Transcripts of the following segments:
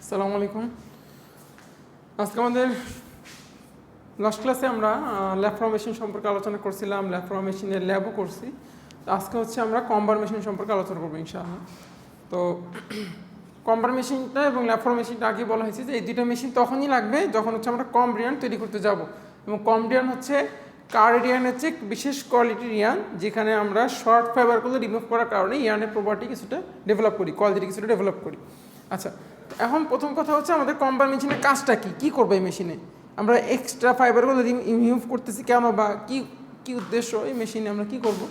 আসসালামু আলাইকুম। আজকে আমাদের লাস্ট ক্লাসে আমরা ল্যাব মেশিন সম্পর্কে আলোচনা করছিলাম, ল্যাব মেশিনের ল্যাবও করছি। তো আজকে হচ্ছে আমরা কম্বার মেশিন সম্পর্কে আলোচনা করবো ইনশাআল্লাহ। তো কম্বার মেশিনটা এবং ল্যাব মেশিনটা আগে বলা হয়েছে যে এই দুটো মেশিন তখনই লাগবে যখন হচ্ছে আমরা কম্বিয়ান তৈরি করতে যাব। এবং কম্বিয়ান হচ্ছে কার্ডিয়ান হচ্ছে বিশেষ কোয়ালিটির ইয়ান, যেখানে আমরা শর্ট ফাইবারগুলো রিমুভ করার কারণে ইয়ানের প্রপার্টি কিছুটা ডেভেলপ করি, কোয়ালিটি কিছুটা ডেভেলপ করি। আচ্ছা, এখন প্রথম কথা হচ্ছে আমাদের কম্বার মেশিনের কাজটা কী করবো এই মেশিনে? আমরা এক্সট্রা ফাইবারগুলো রিমুভ করতেছি কেন, বা কী উদ্দেশ্য এই মেশিনে আমরা কী করব?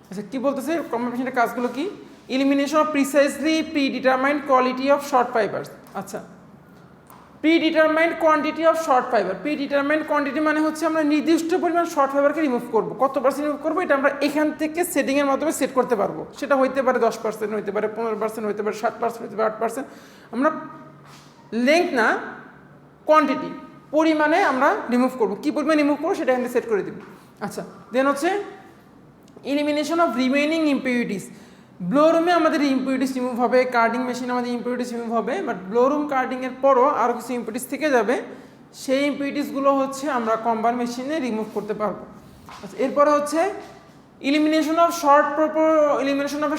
আচ্ছা, কী বলতেছে কম্বার মেশিনের কাজগুলো কি? Elimination of precisely predetermined quality of short fibres. আচ্ছা, predetermined quantity of short fibre. Predetermined quantity মানে হচ্ছে আমরা নির্দিষ্ট পরিমাণ শর্ট ফাইবারকে রিমুভ করবো। কত পার্সেন্ট রিমুভ করবো এটা আমরা এখান থেকে সেটিংয়ের মাধ্যমে সেট করতে পারবো। সেটা হইতে পারে 10%, হইতে পারে 15%, হইতে পারে 7%, হইতে পারে 8%। আমরা লেংথ না, কোয়ান্টিটি, পরিমাণে আমরা রিমুভ করবো। কী পরিমাণে রিমুভ করবো সেটা এখান থেকে সেট করে দিব। আচ্ছা, দেন হচ্ছে এলিমিনেশন অফ রিমেইনিং ইম্পিউরিটিস। ব্লোরুমে আমাদের ইম্পিউরিটিস রিমুভ হবে, কার্ডিং মেশিনে আমাদের ইম্পিউরিটিস রিমুভ হবে, বাট ব্লোরুম কার্ডিংয়ের পরও আরও কিছু ইম্পিউরিটিস থেকে যাবে। সেই ইম্পিউরিটিসগুলো হচ্ছে আমরা কম্বার মেশিনে রিমুভ করতে পারবো। আচ্ছা, এরপরে হচ্ছে elimination of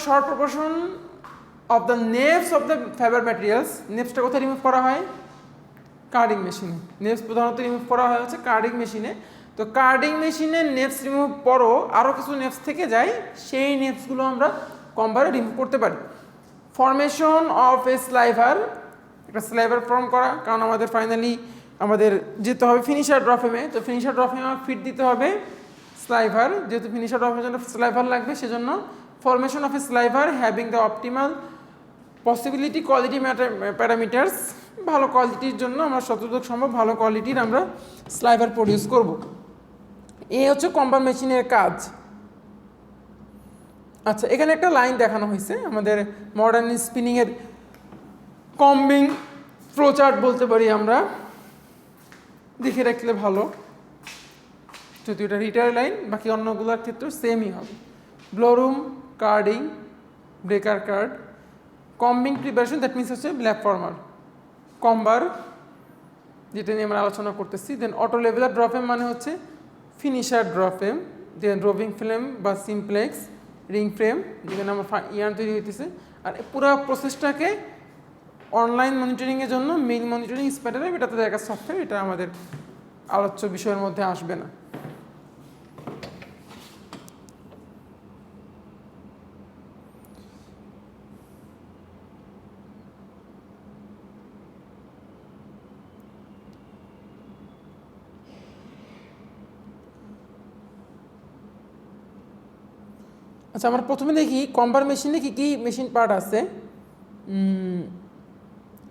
short proportion of the neps of the fibre materials. নেভসটা কোথায় রিমুভ করা হয়? কার্ডিং মেশিনে। নেভস প্রধানত রিমুভ করা হয় হচ্ছে কার্ডিং মেশিনে। তো কার্ডিং মেশিনে নেভস রিমুভ পরও আরও কিছু নেভস থেকে যায়, সেই নেভসগুলো আমরা কম্বারে রিমুভ করতে পারি। ফরমেশন অফ এ স্লাইভার, একটা স্লাইভার ফর্ম করা, কারণ আমাদের ফাইনালি আমাদের যেতে হবে ফিনিশার ড্রফেমে। তো ফিনিশার ড্রফেমে ফিট দিতে হবে স্লাইভার, যেহেতু ফিনিশার ড্রফের জন্য স্লাইভার লাগবে, সেজন্য formation of A sliver having the optimal possibility quality parameters. ভালো কোয়ালিটির জন্য আমরা যতটুকু সম্ভব ভালো কোয়ালিটির আমরা স্লাইভার প্রডিউস করব। এই হচ্ছে কম্বার মেশিনের কাজ। আচ্ছা, এখানে একটা লাইন দেখানো হয়েছে আমাদের মডার্ন স্পিনিংয়ের কম্বিং ফ্লোচার্ট বলতে পারি আমরা, দেখে রাখলে ভালো। যদি ওটা রিটার লাইন, বাকি অন্যগুলোর ক্ষেত্রে সেমই হবে। Blowroom, carding, breaker card, combing preparation, that means হচ্ছে ল্যাব ফর্মার, কম্বার যেটা নিয়ে আমরা আলোচনা করতেছি। দেন অটো লেভেলার ড্রফেম মানে হচ্ছে ফিনিশার ড্রফেম। দেন রোভিং ফ্লেম বা সিমপ্লেক্স, রিং ফ্রেম যেখানে আমার ইয়ার্ন তৈরি হইতেছে। আর পুরো প্রসেসটাকে অনলাইন মনিটরিংয়ের জন্য মেইল মনিটরিং স্প্যাটারে, এটাতে দেখা সফটওয়্যার, এটা আমাদের আলোচ্য বিষয়ের মধ্যে আসবে না। আচ্ছা, আমরা প্রথমে দেখি কম্বার মেশিনে কী কী মেশিন পার্ট আছে।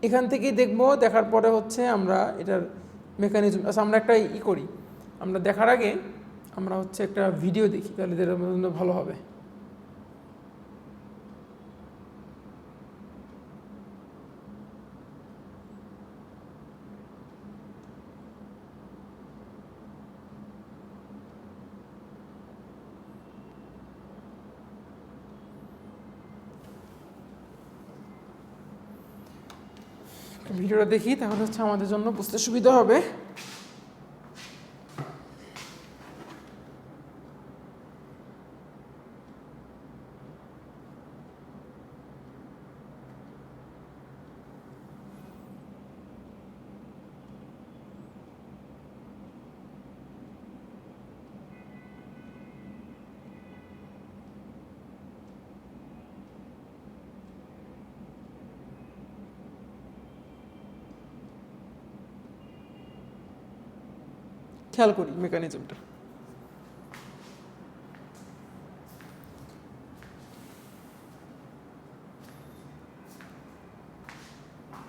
এখান থেকেই দেখবো, দেখার পরে হচ্ছে আমরা এটার মেকানিজম। আচ্ছা, আমরা একটা করি, আমরা দেখার আগে আমরা হচ্ছে একটা ভিডিও দেখি, তাহলে এদের জন্য ভালো হবে। ভিডিওটা দেখি, তাহলে হচ্ছে আমাদের জন্য বুঝতে সুবিধা হবে। খেয়াল করি মেকানিজমটা।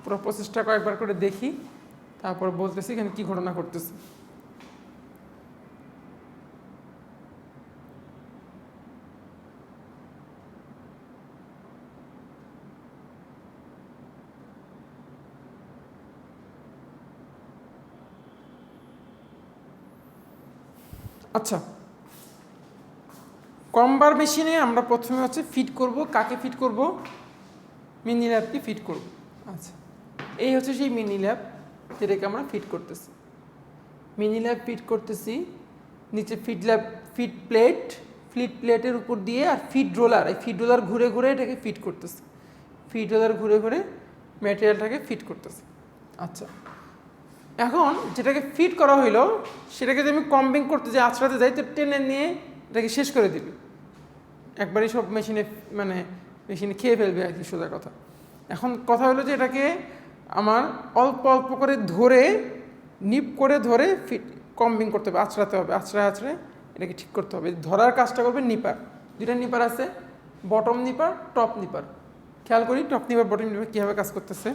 পুরো প্রসেসটা কয়েকবার করে দেখি, তারপর বলতেছি এখানে কী ঘটনা ঘটতেছে। আচ্ছা, কম্বার মেশিনে আমরা প্রথমে হচ্ছে ফিট করব। কাকে ফিট করব? মিনি ল্যাবকে ফিট করব। আচ্ছা, এই হচ্ছে সেই মিনি ল্যাব যেটাকে আমরা ফিট করতেছি। মিনি ল্যাব ফিট করতেছি, নিচে ফিট প্লেটের উপর দিয়ে আর ফিট রোলার, এই ফিট রোলার ঘুরে ঘুরে এটাকে ফিট করতেছে, ফিট রোলার ঘুরে ঘুরে ম্যাটেরিয়ালটাকে ফিট করতেছে। আচ্ছা, এখন যেটাকে ফিট করা হইলো সেটাকে যদি আমি কম্বিং করতে যাই, আঁচড়াতে যাই, তো টেনে নিয়ে এটাকে শেষ করে দিবি, একবারই সব মেশিনে খেয়ে ফেলবে আর কি, সোজা কথা। এখন কথা হলো যে এটাকে আমার অল্প অল্প করে ধরে, নিপ করে ধরে কম্বিং করতে হবে, আঁচড়াতে হবে, আঁচড়ে এটাকে ঠিক করতে হবে। ধরার কাজটা করবে নিপার, দুইটা নিপার আছে, বটম নিপার, টপ নিপার। খেয়াল করি টপ নিপার বটম নিপার কীভাবে কাজ করতেছে।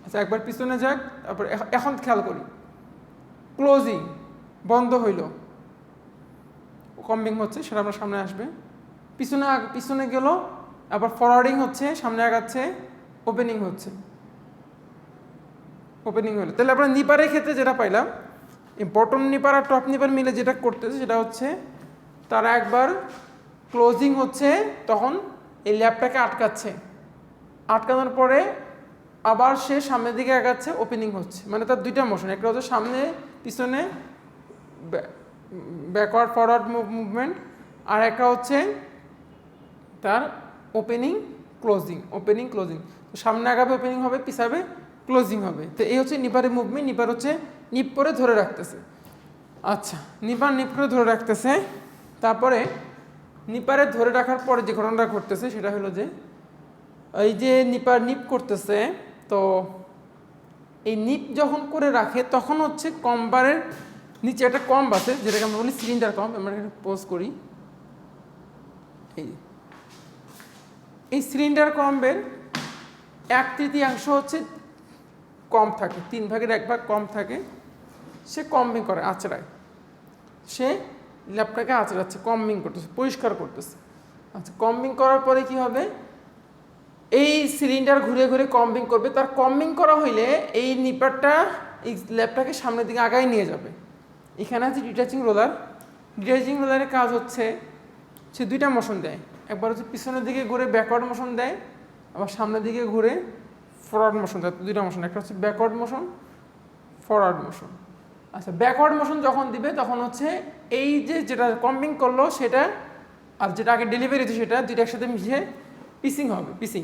আচ্ছা, একবার পিছনে যাক, তারপর এখন খেয়াল করি ক্লোজিং, বন্ধ হইল, কম্বিং হচ্ছে, সেটা আমরা সামনে আসবে। পিছনে গেল, আবার ফরওয়ার্ডিং হচ্ছে, সামনে আগাচ্ছে, ওপেনিং হচ্ছে, ওপেনিং হলো। তাহলে আমরা নিপারের ক্ষেত্রে যেটা পাইলাম, এই বটম নিপার আর টপ নিপার মিলে যেটা করতেছে সেটা হচ্ছে তারা একবার ক্লোজিং হচ্ছে, তখন এই ল্যাবটাকে আটকাচ্ছে, আটকানোর পরে আবার সে সামনের দিকে আগাচ্ছে, ওপেনিং হচ্ছে। মানে তার দুইটা মোশন, একটা হচ্ছে সামনে পিছনে ব্যাকওয়ার্ড ফরওয়ার্ড মুভমেন্ট, আর একটা হচ্ছে তার ওপেনিং ক্লোজিং, ওপেনিং ক্লোজিং। তো সামনে আগাবে ওপেনিং হবে, পিছাবে ক্লোজিং হবে। তো এই হচ্ছে নিপারের মুভমেন্ট। নিপার হচ্ছে নিপ করে ধরে রাখতেছে। আচ্ছা, নিপ করে ধরে রাখতেছে। তারপরে নিপারে ধরে রাখার পরে যে ঘটনাটা ঘটতেছে সেটা হলো যে এই যে নিপ করতেছে, তো এই নিপ যখন করে রাখে তখন হচ্ছে কম্বারের নিচে একটা কম্ব আছে, যেটাকে আমরা বলি সিলিন্ডার কম্ব। আমরা পোজ করি, এই সিলিন্ডার কম্বের 1/3 হচ্ছে কম থাকে, 3/1 ভাগ কম থাকে। সে কম্বিং করে, আঁচড়ায়, সে ল্যাবটাকে আঁচড়াচ্ছে, কম্বিং করতেছে, পরিষ্কার করতেছে। আচ্ছা, কম্বিং করার পরে কি হবে, এই সিলিন্ডার ঘুরে ঘুরে কম্বিং করবে। তার কম্বিং করা হইলে এই নিপারটা এই ল্যাবটাকে সামনের দিকে আগায় নিয়ে যাবে। এখানে আছে ডিটাচিং রোলার। ডিটাচিং রোলারের কাজ হচ্ছে সে দুইটা মোশন দেয়, একবার হচ্ছে পিছনের দিকে ঘুরে ব্যাকওয়ার্ড মোশন দেয়, আবার সামনের দিকে ঘুরে ফরওয়ার্ড মোশন দেয়। দুইটা মোশন, একটা হচ্ছে ব্যাকওয়ার্ড মোশন, ফরওয়ার্ড মোশন। আচ্ছা, ব্যাকওয়ার্ড মোশন যখন দিবে তখন হচ্ছে এই যেটা কম্বিং করলো সেটা আর যেটা আগে ডেলিভারি হচ্ছে সেটা দুইটা একসাথে মিশিয়ে পিসিং হবে, পিসিং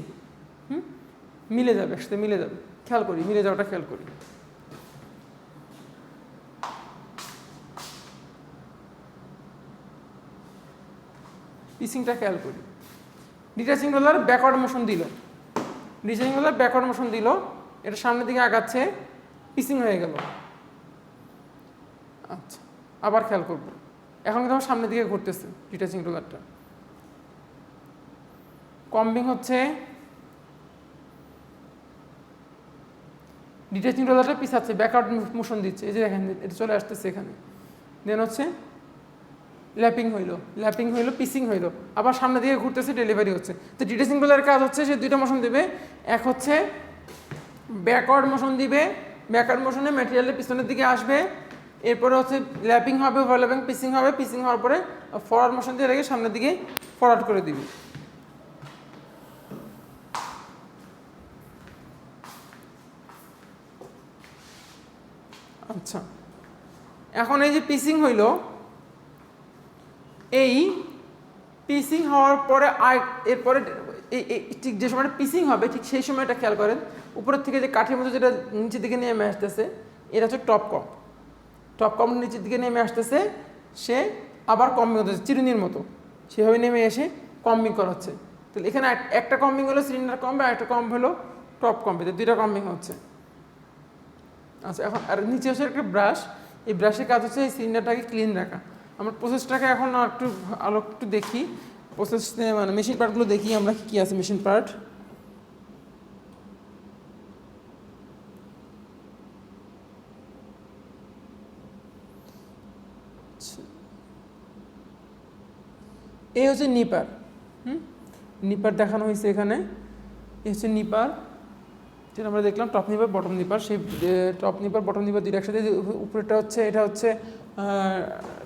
মিলে যাবে, একসাথে মিলে যাবে। খেয়াল করি, মিলে যাওয়াটা খেয়াল করি। পিসিংটা খেয়াল করি। ডিটাচিং রোলার ব্যাকওয়ার্ড মোশন দিল, ডিটাচিং রোলার ব্যাকওয়ার্ড মোশন দিল, এটা সামনের দিকে আগাচ্ছে, পিসিং হয়ে গেল। আচ্ছা, আবার খেয়াল করবো, এখন কিন্তু আমার সামনের দিকে ঘুরতেছে ডিটাচিং রোলারটা। কম্বিং হচ্ছে, ডিটাচিং রোলারটা পিছাচ্ছে, ব্যাকওয়ার্ড মোশন দিচ্ছে, এই যে দেখেন এটা চলে আসতেছে এখানে। দেন হচ্ছে ল্যাপিং হইলো, পিসিং হইলো, আবার সামনের দিকে ঘুরতেছে, ডেলিভারি হচ্ছে। তো ডিটাচিং রোলারের কাজ হচ্ছে সে দুইটা মোশন দেবে, এক হচ্ছে ব্যাকওয়ার্ড মোশন দিবে, ব্যাকওয়ার্ড মোশনে ম্যাটেরিয়ালের পিছনের দিকে আসবে, এরপরে হচ্ছে ল্যাপিং হবে, ওভারল্যাপিং, পিসিং হবে, পিসিং হওয়ার পরে ফরওয়ার্ড মোশন দিয়ে রেখে সামনের দিকে ফরওয়ার্ড করে দিবে। আচ্ছা, এখন এই যে পিসিং হইলো, এই পিসিং হওয়ার পরে এরপরে ঠিক যে সময়টা পিসিং হবে ঠিক সেই সময়টা খেয়াল করেন, উপরের থেকে যে কাঠের মতো যেটা নিচের দিকে নেমে আসতেছে এটা হচ্ছে টপ কম নিচের দিকে নেমে আসতেছে, সে আবার কম্বিং হতেছে চিরুনির মতো, সেভাবে নেমে এসে কম্বিং করা হচ্ছে। তাহলে এখানে একটা কম্বিং হলো সিলিন্ডার কম্ব, আর একটা কম্ব হলো টপ কম্বিতে, দুইটা কম্বিং হচ্ছে। আচ্ছা, এখন আর নিচে হচ্ছে একটা ব্রাশ, এই ব্রাশের কাজ হচ্ছে এই সিলিন্ডারটাকে ক্লিন রাখা। আমরা প্রসেসটাকে এখন একটু দেখি, প্রসেস মানে মেশিন পার্টগুলো দেখি আমরা কী আছে মেশিন পার্ট। এই হচ্ছে নিপার, নিপার দেখানো হয়েছে এখানে। এই হচ্ছে নিপার, যেটা আমরা দেখলাম টপ নিপার, বটম নিপার। সেই টপ নিপার, বটম নিপার দুইটা একসাথে, উপরেটা হচ্ছে এটা হচ্ছে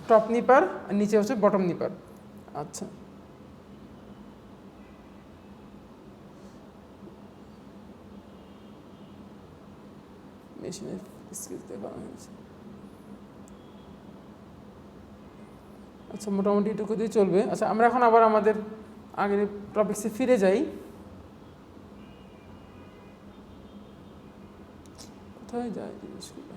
টপ নিপার, আর নিচে হচ্ছে বটম নিপার। আচ্ছা, মেশিনের স্কেচ দেখানো হয়েছে। আচ্ছা, মোটামুটি এটুকু দিয়ে চলবে। আচ্ছা, আমরা এখন আবার আমাদের আগের টপিক্সে ফিরে যাই। কোথায় যায় জিনিসগুলো?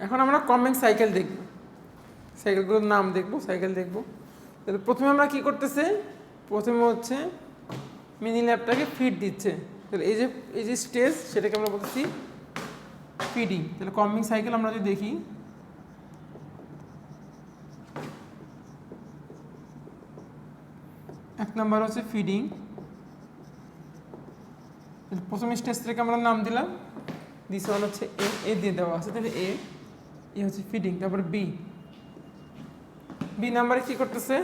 এখন আমরা কম্বিং সাইকেল দেখব, সাইকেলগুলোর নাম দেখব, সাইকেল দেখব। তাহলে প্রথমে আমরা কি করতেছে, প্রথমে হচ্ছে মিনি ল্যাবটাকে ফিড দিচ্ছে। তাহলে এই যে স্টেজ, সেটাকে আমরা বলতেছি ফিডিং। তাহলে কম্বিং সাইকেল আমরা যদি দেখি, এক নাম্বার হচ্ছে ফিডিং। প্রথম স্টেজটাকে আমরা নাম দিলাম, দিস ওয়ান হচ্ছে এ দিয়ে দেওয়া আছে। তাহলে এ হচ্ছে ফিডিং। তারপর বি নাম্বারে কি করতেছে,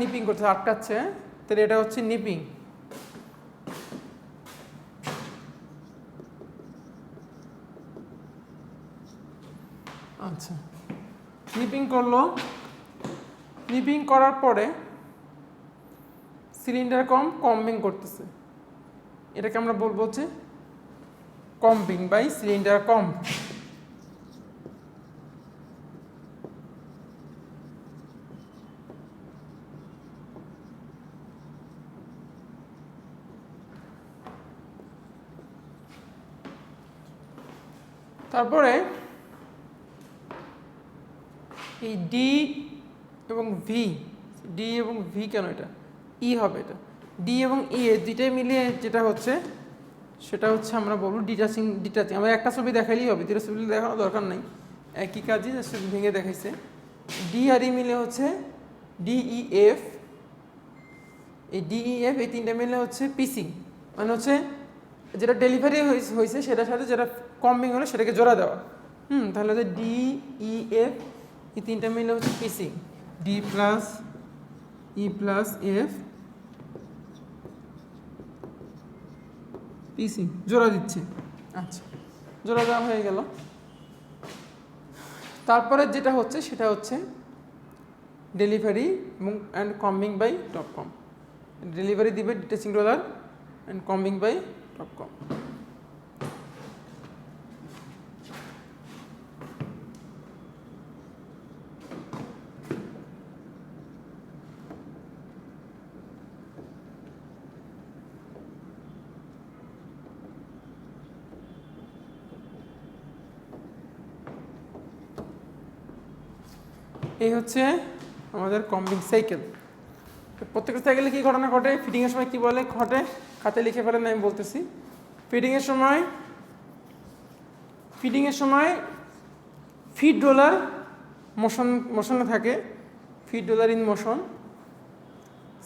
নিপিং করতেছে, আটকাচ্ছে। তাহলে এটা হচ্ছে নিপিং। আচ্ছা, নিপিং করলো। নিপিং করার পরে সিলিন্ডার কম্বিং করতেছে। এটাকে আমরা বলবো হচ্ছে কম্বিং বাই সিলিন্ডার কম্ব। তারপরে এই ডি এবং ভি কেন এটা ই হবে, এটা ডি এবং ই দুইটাই মিলিয়ে যেটা হচ্ছে সেটা হচ্ছে আমরা বলবো ডিটাচিং। আমরা একটা ছবি দেখাইলেই হবে, দুটো ছবি দেখানোর দরকার নাই, একই কাজই ভেঙে দেখাইছে। ডি আর ই মিলে হচ্ছে ডিইএফ। এই ডিইএফ এই তিনটা মিলে হচ্ছে পিসিং, মানে হচ্ছে যেটা ডেলিভারি হয়েছে সেটার সাথে যেটা কম্বিং হলো সেটাকে জোড়া দেওয়া। তাহলে হচ্ছে ডিইএফ এই তিনটা মিলে হচ্ছে পিসিং। D plus E plus F পিসিং, জোড়া দিচ্ছে। আচ্ছা, জোড়া দেওয়া হয়ে গেল। তারপরে যেটা হচ্ছে সেটা হচ্ছে ডেলিভারি এবং and combing by top comb. Delivery দিবে detaching roller and combing by top comb. এই হচ্ছে আমাদের কম্বিং সাইকেল। প্রত্যেকটা সাইকেলে কী ঘটনা ঘটে, ফিটিংয়ের সময় কী বলে ঘটে, খাতে লিখে ফেলেন, আমি বলতেছি। ফিটিংয়ের সময় ফিড রোলার মোশনে থাকে, feed roller in motion.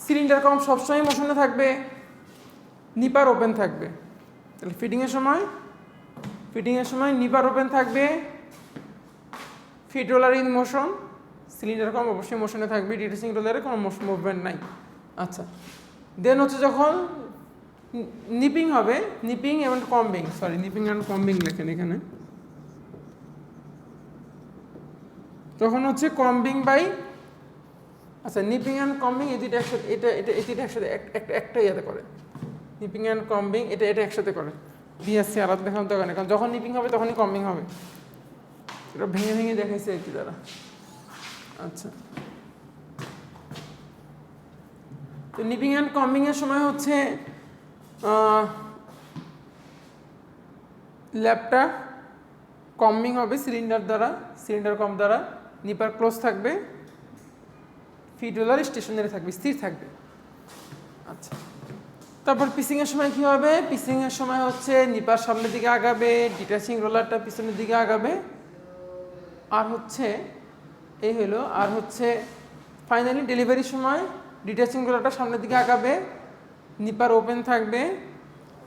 Cylinder comb সবসময় মোশনে থাকবে, নিপার ওপেন থাকবে। তাহলে ফিটিংয়ের সময় নিপার ওপেন থাকবে, feed roller in motion, cylinder comb অবশ্যই মোশনে থাকবে, ডিটাচিং রোলারে কোনো মুভমেন্ট নাই। আচ্ছা, দেন হচ্ছে যখন নিপিং হবে, নিপিং অ্যান্ড কম্বিং লেখেন এখানে, তখন হচ্ছে কম্বিং বাই, আচ্ছা নিপিং অ্যান্ড কম্বিং এই দুইটা একসাথে, এটা একসাথে একটা ইয়েতে করে। নিপিং অ্যান্ড কম্বিং এটা একসাথে করে, বিএসসি আলাদা দেখানো দরকার নেই, কারণ যখন নিপিং হবে তখনই কম্বিং হবে। এটা ভেঙে দেখাইছে আর কি তারা। আচ্ছা, তো নিপিং অ্যান্ড কম্বিংয়ের সময় হচ্ছে ল্যাবটা কম্বিং হবে সিলিন্ডার কম দ্বারা, নিপার ক্লোজ থাকবে, ফিড রোলার স্টেশনারি থাকবে, স্থির থাকবে। আচ্ছা, তারপর পিসিংয়ের সময় কী হবে, পিসিংয়ের সময় হচ্ছে নিপার সামনের দিকে আগাবে, ডিটাচিং রোলারটা পিছনের দিকে আগাবে, আর হচ্ছে এই হলো, আর হচ্ছে ফাইনালি ডেলিভারির সময় ডিটাচিং রোলারটা সামনের দিকে আগাবে, নিপার ওপেন থাকবে,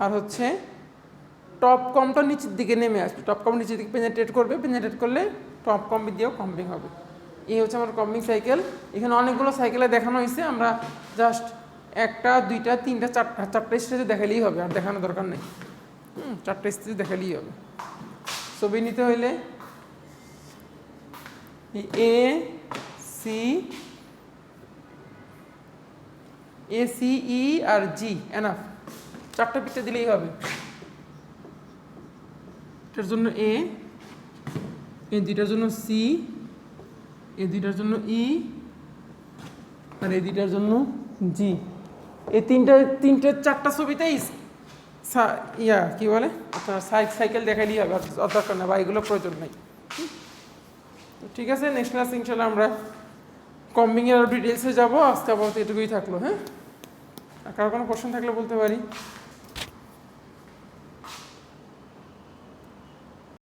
আর হচ্ছে টপ কমটা নিচের দিকে নেমে আসবে, টপ কম নিচের দিকে পেনিট্রেট করলে টপ কম দিয়েও কম্বিং হবে। এই হচ্ছে আমার কম্বিং সাইকেল। এখানে অনেকগুলো সাইকেলে দেখানো হয়েছে, আমরা জাস্ট একটা দুইটা তিনটা চারটা স্টেজে দেখালেই হবে, আর দেখানোর দরকার নেই। চারটা স্টেজে দেখালেই হবে। ছবি নিতে হইলে এ সি ই আর জি এনাফ, চারটা পিকচার দিলেই হবে। এটার জন্য এই দুইটার জন্য সি, এই দুইটার জন্য ই, আর এই দুইটার জন্য জি। এই তিনটে চারটা ছবিতেই কি বলে আপনার সাইকেল দেখালেই হবে, আর দরকার না বা এগুলো প্রয়োজন নেই। ঠিক আছে, নেক্সট ক্লাস ইনশাল্লাহ আমরা কম্বিংয়ের আরও ডিটেলসে যাবো। আজকে আপাতত এটুকুই থাকলো। হ্যাঁ, আর কারো কোনো কোশ্চেন থাকলে বলতে পারি।